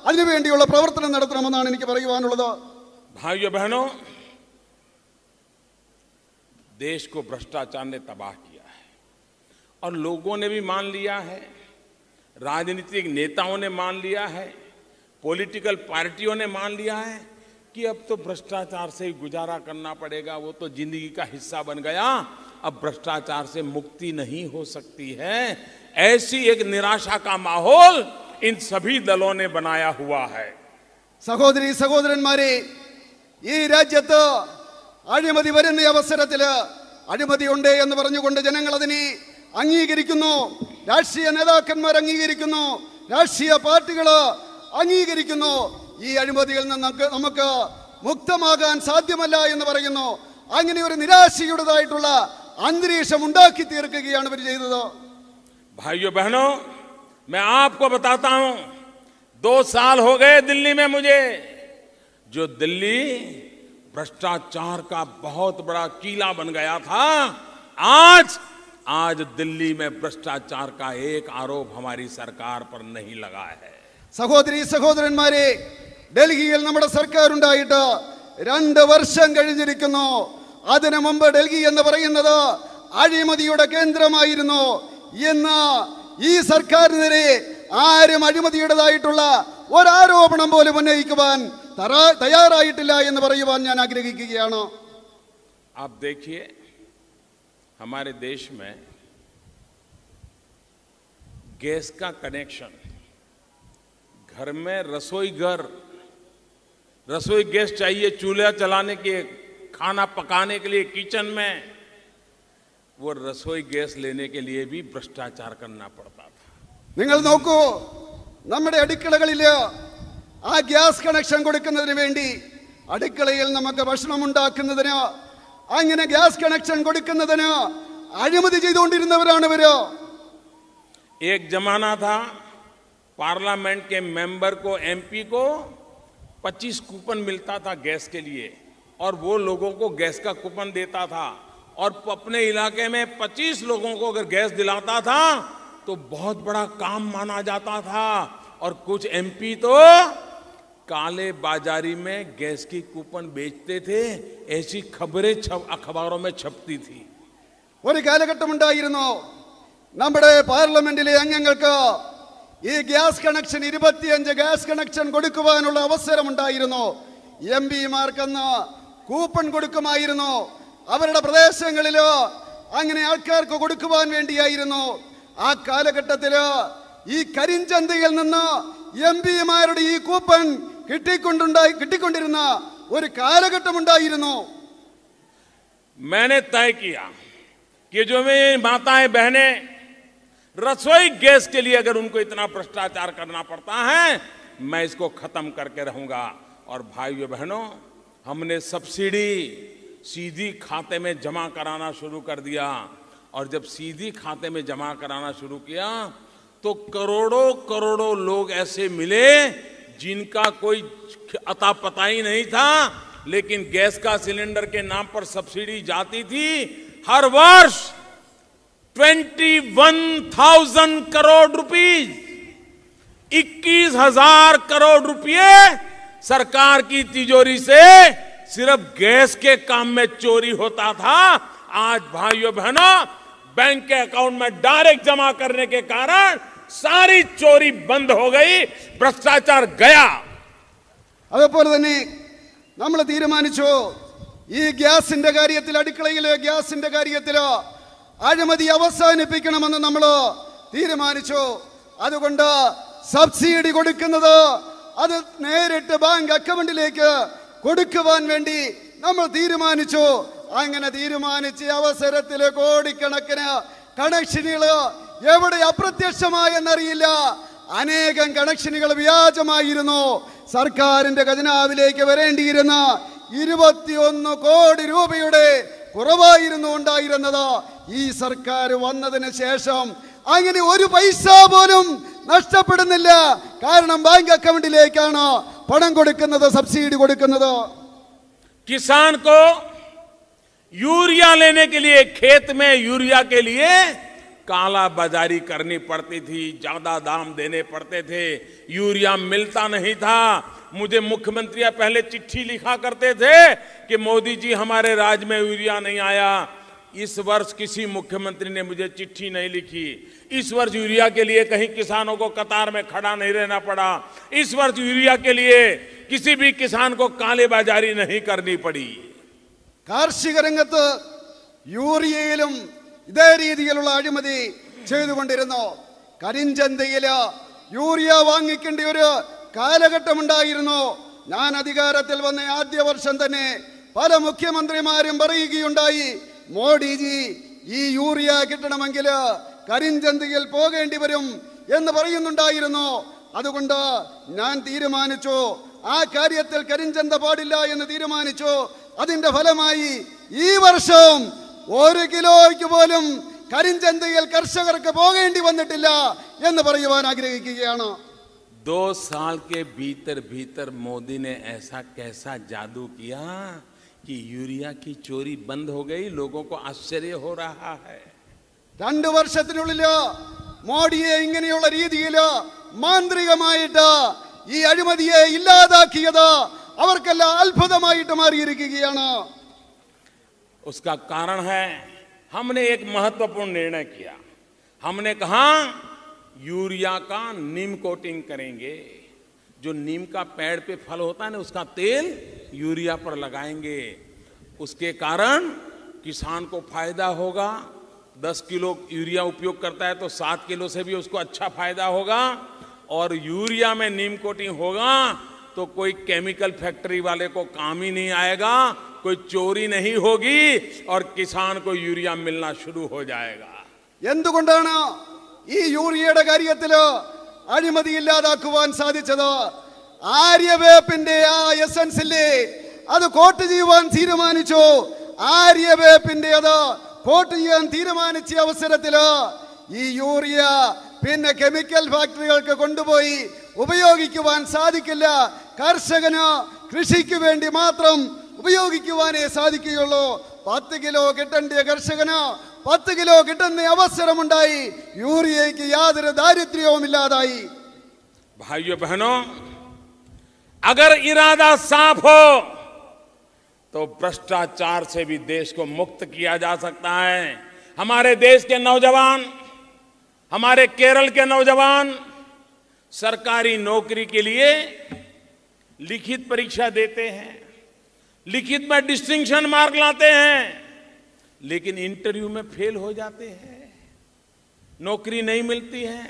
അതിനുവേണ്ടിയുള്ള പ്രവർത്തനം നടത്തണമെന്നാണ് എനിക്ക് പറയുവാനുള്ളത്. भाइयों बहनों, देश को भ्रष्टाचार ने तबाह किया है और लोगों ने भी मान लिया है, राजनीतिक नेताओं ने मान लिया है, पॉलिटिकल पार्टियों ने मान लिया है कि अब तो भ्रष्टाचार से ही गुजारा करना पड़ेगा, वो तो जिंदगी का हिस्सा बन गया, अब भ्रष्टाचार से मुक्ति नहीं हो सकती है। ऐसी एक निराशा का माहौल इन सभी दलों ने बनाया हुआ है। സഹോദരി സഹോദരന്മാരെ, ഈ രാജ്യത്ത് അഴിമതി വരുന്ന അവസരത്തില് അഴിമതി ഉണ്ട് എന്ന് പറഞ്ഞുകൊണ്ട് ജനങ്ങൾ അതിനെ അംഗീകരിക്കുന്നു, രാഷ്ട്രീയ നേതാക്കന്മാർ അംഗീകരിക്കുന്നു, രാഷ്ട്രീയ പാർട്ടികൾ അംഗീകരിക്കുന്നു. ഈ അഴിമതിയിൽ നിന്ന് നമുക്ക് മുക്തമാകാൻ സാധ്യമല്ല എന്ന് പറയുന്നു. അങ്ങനെ ഒരു നിരാശയുടേതായിട്ടുള്ള അന്തരീക്ഷം ഉണ്ടാക്കി തീർക്കുകയാണ് ഇവർ ചെയ്തത്. भाइयों बहनों, मैं आपको बताता हूं, 2 साल हो गए दिल्ली में मुझे। जो दिल्ली भ्रष्टाचार का बहुत बड़ा कीला बन गया था, आज दिल्ली में भ्रष्टाचार का एक आरोप हमारी सरकार पर नहीं लगा है। സഹോദരി സഹോദരന്മാരെ, ഡൽഹിയിൽ നമ്മുടെ സർക്കാർ ഉണ്ടായിട്ട് 2 വർഷം കഴിഞ്ഞിരിക്കുന്നു. അതിനു മുമ്പ് ഡൽഹി എന്ന് പറയുന്നത് അഴിമതിയുടെ കേന്ദ്രമായിരുന്നു. ഇന്ന് ഈ സർക്കാരിനെതിരെ ആരും അഴിമതിയുടേതായിട്ടുള്ള ഒരാരോപണം പോലും ഉന്നയിക്കുവാൻ തയ്യാറായിട്ടില്ല എന്ന് പറയുവാൻ ഞാൻ ആഗ്രഹിക്കുകയാണ്. आप देखिए, हमारे देश में गैस का कनेक्शन, घर में रसोई गैस चाहिए चूल्हा चलाने के, खाना पकाने के लिए किचन में, वो रसोई गैस लेने के लिए भी भ्रष्टाचार करना पड़ता था। നിങ്ങൾ നോക്കൂ, നമ്മുടെ അടുക്കളകളിൽ ആ ഗ്യാസ് കണക്ഷൻ കൊടുക്കുന്നതിന് വേണ്ടി അടുക്കളയിൽ നമുക്ക് ഭക്ഷണം ഉണ്ടാക്കുന്നതിന് അങ്ങനെ ഗ്യാസ് കണക്ഷൻ കൊടുക്കുന്നതിന് അഴിമതി ചെയ്തുകൊണ്ടിരുന്നവരാണ് ഇവര്. एक जमाना था पार्लियामेंट के मेंबर को, एमपी को 25 कूपन मिलता था गैस के लिए, और वो लोगों को गैस का कूपन देता था, और अपने इलाके में 25 लोगों को अगर गैस दिलाता था तो बहुत बड़ा काम माना जाता था। और कुछ एमपी तो काले बाजारी में गैस की कूपन बेचते थे, ऐसी खबरें अखबारों में छपती थी। ഒരു കാലഘട്ടമുണ്ടായിരുന്നു, നമ്മുടെ പാർലമെന്റിലെ അംഗങ്ങൾക്ക് ഈ ഗ്യാസ് കണക്ഷൻ 25 ഗ്യാസ് കണക്ഷൻ കൊടുക്കുവാനുള്ള അവസരമുണ്ടായിരുന്നു. എംപിമാർക്കെന്ന് കൂപ്പൺ കൊടുക്കുമായിരുന്നു. അവരുടെ പ്രദേശങ്ങളിൽ അങ്ങനെ ആൾക്കാർക്ക് കൊടുക്കുവാൻ വേണ്ടിയായിരുന്നു. ആ കാലഘട്ടത്തിൽ ഈ കരിഞ്ചന്തയിൽ നിന്ന് എംപിമാരുടെ ഈ കൂപ്പൺ കിട്ടിക്കൊണ്ടിരുന്ന ഒരു കാലഘട്ടമുണ്ടായിരുന്നു. मैंने तय किया कि जो मेरी माताएं बहनें रसोई गैस के लिए अगर उनको इतना भ्रष्टाचार करना पड़ता है, मैं इसको खत्म करके रहूंगा। और भाइयों बहनों, हमने सब्सिडी सीधी खाते में जमा कराना शुरू कर दिया, और जब सीधी खाते में जमा कराना शुरू किया तो करोड़ों करोड़ों लोग ऐसे मिले जिनका कोई अता पता ही नहीं था, लेकिन गैस का सिलेंडर के नाम पर सब्सिडी जाती थी। हर वर्ष 21,000 करोड़ रुपीस, 21,000 करोड़ रुपये सरकार की तिजोरी से सिर्फ गैस के काम में चोरी होता था। आज भाइयों बहनों, बैंक के अकाउंट में डायरेक्ट जमा करने के कारण सारी चोरी बंद हो गई, भ्रष्टाचार गया। അതേപോലെ തന്നെ നമ്മൾ തീരുമാനിച്ചു, ഈ ഗ്യാസിന്റെ കാര്യത്തിൽ, അടുക്കളയിലെ ഗ്യാസിന്റെ കാര്യത്തിൽ അഴിമതി അവസാനിപ്പിക്കണമെന്ന് നമ്മൾ തീരുമാനിച്ചു. അതുകൊണ്ട് സബ്സിഡി കൊടുക്കുന്നത് അത് നേരിട്ട് ബാങ്ക് അക്കൗണ്ടിലേക്ക് കൊടുക്കുവാൻ വേണ്ടി നമ്മൾ തീരുമാനിച്ചു. അങ്ങനെ തീരുമാനിച്ച അവസരത്തിൽ കോടിക്കണക്കിന് കണക്ഷനുകൾ എവിടെ അപ്രത്യക്ഷമായെന്നറിയില്ല, അനേകം കണക്ഷനുകൾ വ്യാജമായിരുന്നു. സർക്കാരിന്റെ ഖജനാവിലേക്ക് വരേണ്ടിയിരുന്ന 21 കോടി രൂപയുടെ കുറവായിരുന്നു ഉണ്ടായിരുന്നത്. ഈ സർക്കാർ വന്നതിന് ശേഷം അങ്ങനെ ഒരു പൈസ പോലും നഷ്ടപ്പെടുന്നില്ല. കാരണം ബാങ്ക് അക്കൗണ്ടിലേക്കാണ് പണം കൊടുക്കുന്നത്, സബ്സിഡി കൊടുക്കുന്നത്. किसान को यूरिया लेने के लिए, खेत में यूरिया के लिए काला बाजारी करनी पड़ती थी, ज्यादा दाम देने पड़ते थे, यूरिया मिलता नहीं था। मुझे मुख्यमंत्री पहले चिट्ठी लिखा करते थे कि मोदी जी हमारे राज्य में यूरिया नहीं आया, इस वर्ष किसी मुख्यमंत्री ने मुझे चिट्ठी नहीं लिखी, इस वर्ष यूरिया के लिए कहीं किसानों को कतार में खड़ा नहीं रहना पड़ा, इस वर्ष यूरिया के लिए किसी भी किसान को कालेबाजारी नहीं करनी पड़ी। കാർഷിക രംഗത്ത് യൂറിയയിലും ഇതേ രീതിയിലുള്ള അഴിമതി ചെയ്തുകൊണ്ടിരുന്നു. കരിഞ്ചന്തയില് യൂറിയ വാങ്ങിക്കേണ്ട ഒരു കാലഘട്ടമുണ്ടായിരുന്നു. ഞാൻ അധികാരത്തിൽ വന്ന ആദ്യ വർഷം തന്നെ പല മുഖ്യമന്ത്രിമാരും പറയുകയുണ്ടായി, മോഡിജി ഈ യൂറിയ കിട്ടണമെങ്കിൽ കരിഞ്ചന്തയിൽ പോകേണ്ടി വരും എന്ന് പറയുന്നുണ്ടായിരുന്നു. അതുകൊണ്ട് ഞാൻ തീരുമാനിച്ചു, ആ കാര്യത്തിൽ കരിഞ്ചന്ത പാടില്ല എന്ന് തീരുമാനിച്ചു. അതിന്റെ ഫലമായി ഈ വർഷം 1 കിലോയ്ക്ക് പോലും കരിഞ്ചന്തയിൽ കർഷകർക്ക് പോകേണ്ടി വന്നിട്ടില്ല എന്ന് പറയുവാൻ ആഗ്രഹിക്കുകയാണ്. 2 साल के भीतर भीतर मोदी ने ऐसा कैसा जादू किया कि यूरिया की चोरी बंद हो गई, लोगों को आश्चर्य हो रहा है. 2 വർഷത്തിനുള്ളിൽ മോഡിയെ ഇങ്ങനെയുള്ള രീതിയിൽ മാന്ത്രികമായിട്ട് ഈ അഴിമതിയെ ഇല്ലാതാക്കിയത് അവർക്കെല്ലാം അത്ഭുതമായിട്ട് മാറിയിരിക്കുകയാണ്. उसका कारण है, हमने एक महत्वपूर्ण निर्णय किया. हमने कहा यूरिया का नीम कोटिंग करेंगे. जो नीम का पेड़ पे फल होता है ना, उसका तेल यूरिया पर लगाएंगे. उसके कारण किसान को फायदा होगा. 10 किलो यूरिया उपयोग करता है तो 7 किलो से भी उसको अच्छा फायदा होगा. और यूरिया में नीम कोटिंग होगा तो कोई केमिकल फैक्ट्री वाले को काम ही नहीं आएगा, कोई चोरी नहीं होगी और किसान को यूरिया मिलना शुरू हो जाएगा. എന്തുകൊണ്ടാണ് ഈ യൂറിയയുടെ കാര്യത്തിൽ അഴിമതി ഇല്ലാതാക്കുവാൻ സാധിച്ചത്? ആര്യവേപ്പിന്റെ ആ എസൻസില്ലേ, അത് കോട്ട് ചെയ്യുവാൻ തീരുമാനിച്ചു. ആര്യവേപ്പിന്റെ അത് കോട്ട് ചെയ്യാൻ തീരുമാനിച്ച അവസരത്തില് ഈ യൂറിയ പിന്നെ കെമിക്കൽ ഫാക്ടറികൾക്ക് കൊണ്ടുപോയി ഉപയോഗിക്കുവാൻ സാധിക്കില്ല. കർഷകന് കൃഷിക്ക് വേണ്ടി മാത്രം ഉപയോഗിക്കുവാനേ സാധിക്കുകയുള്ളൂ. 10 കിലോ കിട്ടേണ്ട കർഷകന് 10 കിലോ കിട്ടുന്ന അവസരമുണ്ടായി. യൂറിയയ്ക്ക് യാതൊരു ദാരിദ്ര്യവും ഇല്ലാതായി. भाइयों बहनों, अगर इरादा साफ हो तो भ्रष्टाचार से भी देश को मुक्त किया जा सकता है. हमारे देश के नौजवान, हमारे केरल के नौजवान सरकारी नौकरी के लिए लिखित परीक्षा देते हैं, लिखित में डिस्टिंक्शन मार्क लाते हैं, लेकिन इंटरव्यू में फेल हो जाते हैं, नौकरी नहीं मिलती है.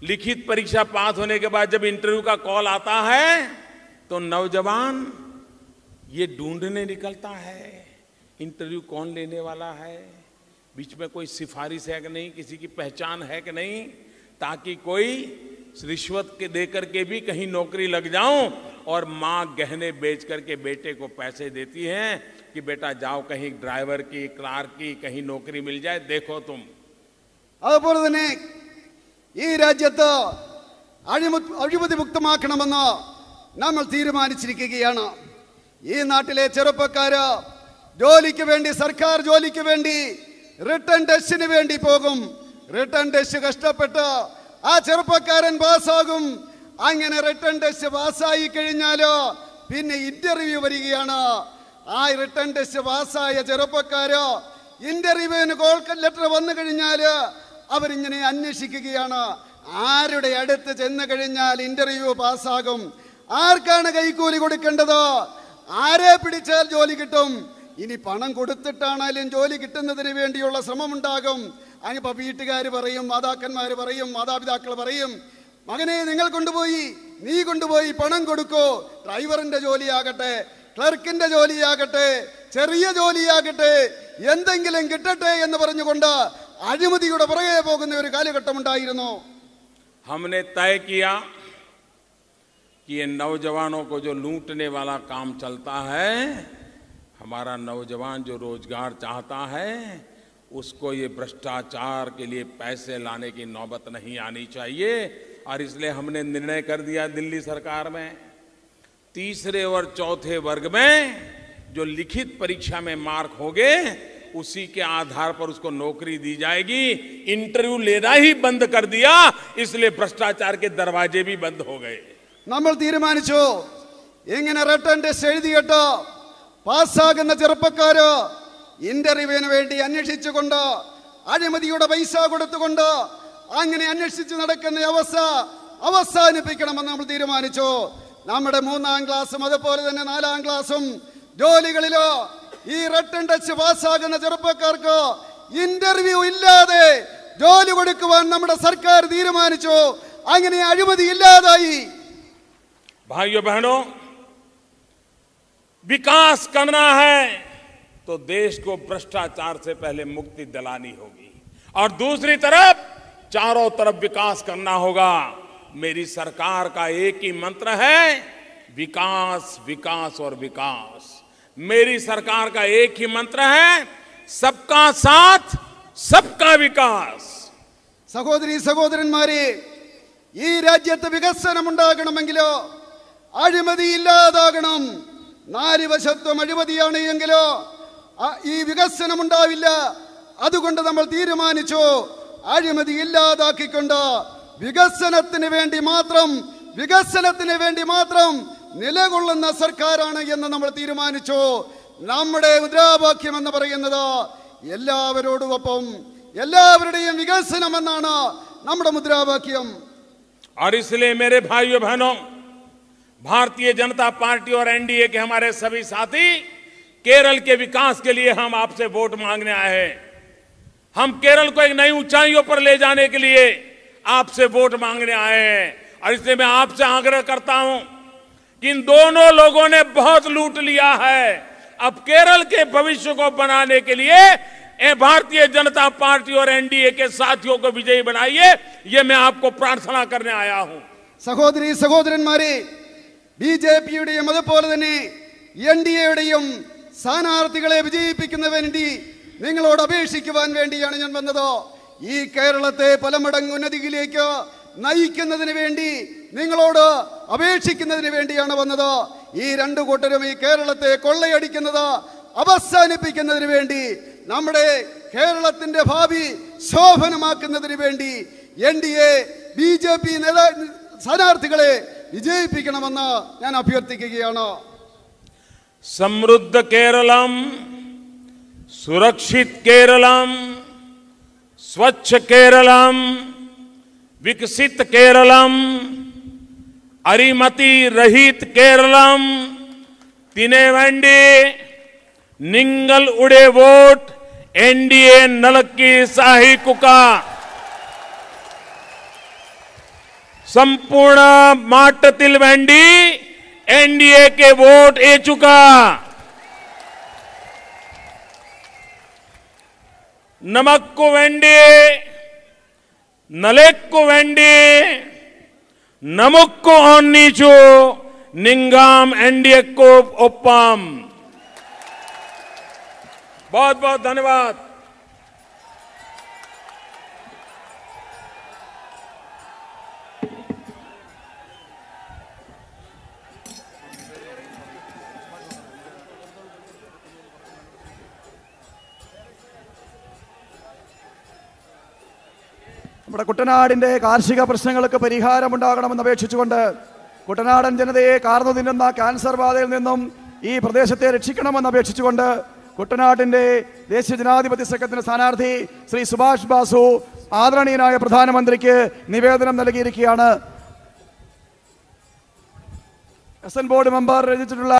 लिखित परीक्षा पास होने के बाद जब इंटरव्यू का कॉल आता है तो नौजवान ये ढूंढने निकलता है, इंटरव्यू कौन लेने वाला है, बीच में कोई सिफारिश है कि नहीं, किसी की पहचान है कि नहीं, ताकि कोई रिश्वत के देकर के भी कहीं नौकरी लग जाऊं. और माँ गहने बेच करके बेटे को पैसे देती है कि बेटा जाओ कहीं ड्राइवर की, क्लार्क की कहीं नौकरी मिल जाए, देखो तुम. അതുപോലെ തന്നെ ഈ രാജ്യത്ത് അഴിമതി മുക്തമാക്കണമെന്ന് നമ്മൾ തീരുമാനിച്ചിരിക്കുകയാണ്. ഈ നാട്ടിലെ ചെറുപ്പക്കാര് ജോലിക്ക് വേണ്ടി, സർക്കാർ ജോലിക്ക് വേണ്ടി റിട്ടേൺ ടെസ്റ്റിന് വേണ്ടി പോകും. റിട്ടേൺ ടെസ്റ്റ് കഷ്ടപ്പെട്ട് ആ ചെറുപ്പക്കാരൻ പാസ്സാകും. അങ്ങനെ റിട്ടേൺ ടെസ്റ്റ് പാസ്സായി കഴിഞ്ഞാലോ പിന്നെ ഇന്റർവ്യൂ വരികയാണ്. ആ റിട്ടേൺ ടെസ്റ്റ് പാസ്സായ ചെറുപ്പക്കാരോ ഇന്റർവ്യൂവിന് കോൾ ലെറ്റർ വന്നു കഴിഞ്ഞാല് അവരിങ്ങനെ അന്വേഷിക്കുകയാണ്, ആരുടെ അടുത്ത് ചെന്ന് കഴിഞ്ഞാൽ ഇന്റർവ്യൂ പാസ്സാകും, ആർക്കാണ് കൈക്കൂലി കൊടുക്കേണ്ടത്, ആരെ പിടിച്ചാൽ ജോലി കിട്ടും. ഇനി പണം കൊടുത്തിട്ടാണേലും ജോലി കിട്ടുന്നതിന് വേണ്ടിയുള്ള ശ്രമമുണ്ടാകും. അതിപ്പോ വീട്ടുകാർ പറയും, മാതാക്കന്മാര് പറയും, മാതാപിതാക്കൾ പറയും, മകനെ നിങ്ങൾ കൊണ്ടുപോയി, നീ കൊണ്ടുപോയി പണം കൊടുക്കൂ, ഡ്രൈവറിന്റെ ജോലിയാകട്ടെ, ക്ലർക്കിന്റെ ജോലിയാകട്ടെ, ചെറിയ ജോലിയാകട്ടെ, എന്തെങ്കിലും കിട്ടട്ടെ എന്ന് പറഞ്ഞുകൊണ്ട് അഴിമതിയുടെ പുറകെ പോകുന്ന ഒരു കാലഘട്ടം ഉണ്ടായിരുന്നു. हमने तय किया कि ये नौजवानों को जो लूटने वाला काम चलता है, हमारा नौजवान जो रोजगार चाहता है उसको ये भ्रष्टाचार के लिए पैसे लाने की नौबत नहीं आनी चाहिए. और इसलिए हमने निर्णय कर दिया दिल्ली सरकार में, तीसरे और चौथे वर्ग में जो लिखित परीक्षा में मार्क होंगे उसी के आधार पर उसको नौकरी दी जाएगी. इंटरव्यू लेना ही बंद कर दिया, इसलिए भ्रष्टाचार के दरवाजे भी बंद हो गए. നമ്മൾ തീരുമാനിച്ചു, ഇങ്ങനെ റിട്ടേൺ ടെസ്റ്റ് എഴുതിയിട്ട് പാസ്സാകുന്ന ചെറുപ്പക്കാര് ഇന്റർവ്യൂവിന് വേണ്ടി അന്വേഷിച്ചുകൊണ്ട് അഴിമതിയുടെ പൈസ കൊടുത്തുകൊണ്ട് അങ്ങനെ അന്വേഷിച്ച് നടക്കുന്ന അവസ്ഥ അവസാനിപ്പിക്കണമെന്ന് നമ്മൾ തീരുമാനിച്ചു. നമ്മുടെ 3ാം ക്ലാസ്സും അതുപോലെ തന്നെ 4ാം ക്ലാസ്സും ജോലികളിലോ ഈ റിട്ടൺ ടെസ്റ്റ് പാസ്സാകുന്ന ചെറുപ്പക്കാർക്ക് ഇന്റർവ്യൂ ഇല്ലാതെ ജോലി കൊടുക്കുവാൻ നമ്മുടെ സർക്കാർ തീരുമാനിച്ചു. അങ്ങനെ അഴിമതി ഇല്ലാതായി. भाइयों बहनों, विकास करना है तो देश को भ्रष्टाचार से पहले मुक्ति दिलानी होगी और दूसरी तरफ चारों तरफ विकास करना होगा। मेरी सरकार का एक ही मंत्र है, विकास विकास और विकास। मेरी सरकार का एक ही मंत्र है, सबका साथ सबका विकास. സഹോദരി സഹോദരന്മാരെ, ഈ രാജ്യത്ത് വികസനം ഉണ്ടാകണമെങ്കിലോ അഴിമതി ഇല്ലാതാകണം. 4 വശത്തും അഴിമതിയാണ് എങ്കിലോ ഈ വികസനം ഉണ്ടാവില്ല. അതുകൊണ്ട് നമ്മൾ തീരുമാനിച്ചു, അഴിമതി ഇല്ലാതാക്കിക്കൊണ്ട് വികസനത്തിന് വേണ്ടി മാത്രം നിലകൊള്ളുന്ന സർക്കാരാണ് എന്ന് നമ്മൾ തീരുമാനിച്ചു. നമ്മുടെ മുദ്രാവാക്യം എന്ന് പറയുന്നത് എല്ലാവരോടുമൊപ്പം എല്ലാവരുടെയും വികസനം എന്നാണ് നമ്മുടെ മുദ്രാവാക്യം. और इसलिए मेरे भाइयों बहनों, भारतीय जनता पार्टी और एनडीए के हमारे सभी साथी, केरल के विकास के लिए हम आपसे वोट मांगने आए हैं. हम केरल को एक नई ऊंचाइयों पर ले जाने के लिए आपसे वोट मांगने आए हैं. और इसलिए मैं आपसे आग्रह करता हूं कि इन दोनों लोगों ने बहुत लूट लिया है. अब केरल के भविष्य को बनाने के लिए भारतीय जनता पार्टी और एनडीए के साथियों को विजयी बनाइए. ये मैं आपको प्रार्थना करने आया हूं. സഹോദരി സഹോദരന്മാരെ, ബിജെപിയുടെയും അതുപോലെ തന്നെ എൻഡിഎയുടെയും സ്ഥാനാർത്ഥികളെ വിജയിപ്പിക്കുന്നതിന് വേണ്ടി നിങ്ങളോട് അപേക്ഷിക്കുവാൻ വേണ്ടിയാണ് ഞാൻ വന്നത്. ഈ കേരളത്തെ പല മടങ്ങ് ഉന്നതിയിലേക്ക് നയിക്കുന്നതിന് വേണ്ടി നിങ്ങളോട് അപേക്ഷിക്കുന്നതിന് വേണ്ടിയാണ് വന്നത്. ഈ 2 കൂട്ടരും ഈ കേരളത്തെ കൊള്ളയടിക്കുന്നത് അവസാനിപ്പിക്കുന്നതിന് വേണ്ടി, നമ്മുടെ കേരളത്തിന്റെ ഭാവി ശോഭനമാക്കുന്നതിന് വേണ്ടി എൻഡിഎ ബിജെപി സ്ഥാനാർത്ഥികളെ വിജയിപ്പിക്കണമെന്ന് ഞാൻ അഭ്യർത്ഥിക്കുകയാണ്. समृद्ध केरलम, सुरक्षित केरलम, स्वच्छ केरलम, विकसित केरलम, अरिमति रहित केरलम तिनेवंडी निंगल उड़े वोट एनडीए नलक्की साही कुका संपूर्ण माटतिल वेंडी एनडीए के वोट ए चुका. नमक्कु वेंडी नलेक्कु वेंडी नमुक्कु ओन्नीचु निंगाम एनडीए को ओप्पम. बहुत बहुत धन्यवाद. നമ്മുടെ കുട്ടനാടിന്റെ കാർഷിക പ്രശ്നങ്ങൾക്ക് പരിഹാരമുണ്ടാകണമെന്ന് അപേക്ഷിച്ചുകൊണ്ട് കുട്ടനാടൻ ജനതയെ കാർന്നു തിന്നുന്ന ക്യാൻസർ ബാധയിൽ നിന്നും ഈ പ്രദേശത്തെ രക്ഷിക്കണമെന്ന് അപേക്ഷിച്ചുകൊണ്ട് കുട്ടനാടിന്റെ ദേശീയ ജനാധിപത്യ സഖ്യത്തിന്റെ സ്ഥാനാർത്ഥി ശ്രീ സുഭാഷ് ബാസു ആദരണീയനായ പ്രധാനമന്ത്രിക്ക് നിവേദനം നൽകിയിരിക്കുകയാണ്. S N board member രചിച്ചിട്ടുള്ള